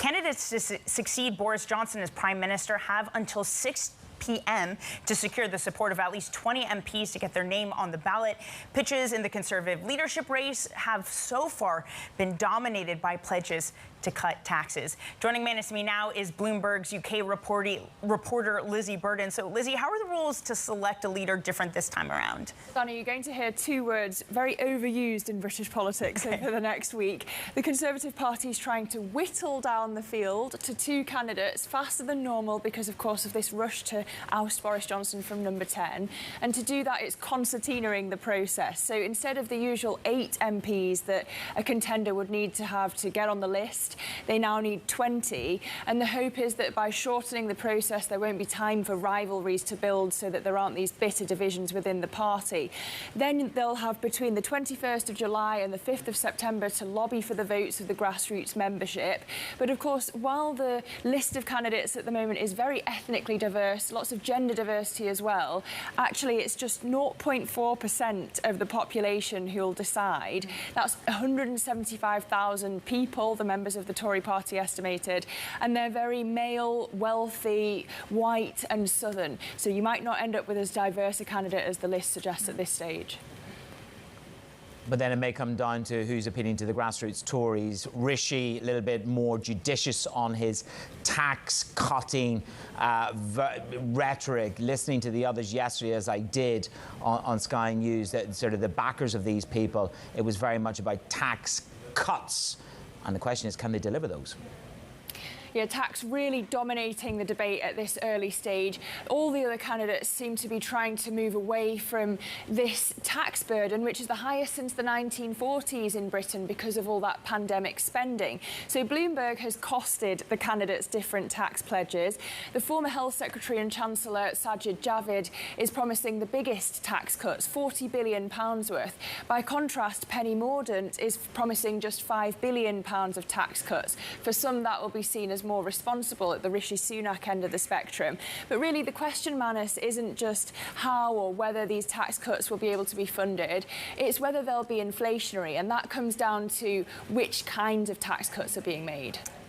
Candidates to succeed Boris Johnson as Prime Minister have until 6 p.m. to secure the support of at least 20 MPs to get their name on the ballot. Pitches in the Conservative leadership race have so far been dominated by pledges to cut taxes. Joining me now is Bloomberg's UK reporter Lizzy Burden. So, Lizzy, how are the rules to select a leader different this time around? Donna, you're going to hear two words very overused in British politics over the next week. The Conservative Party is trying to whittle down the field to 2 candidates faster than normal because, of course, of this rush to oust Boris Johnson from number 10. And to do that, it's concertinaing the process. So instead of the usual 8 MPs that a contender would need to have to get on the list, they now need 20. And the hope is that by shortening the process, there won't be time for rivalries to build so that there aren't these bitter divisions within the party. Then they'll have between the 21st of July and the 5th of September to lobby for the votes of the grassroots membership. But of course, while the list of candidates at the moment is very ethnically diverse, lots of gender diversity as well, actually it's just 0.4% of the population who will decide. That's 175,000 people, the members of the Tory party estimated, and they're very male, wealthy, white and southern. So you might not end up with as diverse a candidate as the list suggests at this stage. But then it may come down to who's appealing to the grassroots Tories. Rishi, a little bit more judicious on his tax-cutting rhetoric. Listening to the others yesterday, as I did on Sky News, that sort of the backers of these people, it was very much about tax cuts. And the question is, can they deliver those? Yeah, tax really dominating the debate at this early stage. All the other candidates seem to be trying to move away from this tax burden, which is the highest since the 1940s in Britain because of all that pandemic spending. So Bloomberg has costed the candidates different tax pledges. The former Health Secretary and Chancellor Sajid Javid is promising the biggest tax cuts, £40 billion worth. By contrast, Penny Mordaunt is promising just £5 billion of tax cuts. For some, that will be seen as more responsible at the Rishi Sunak end of the spectrum. But really, the question, Manus, isn't just how or whether these tax cuts will be able to be funded. It's whether they'll be inflationary, and that comes down to which kinds of tax cuts are being made.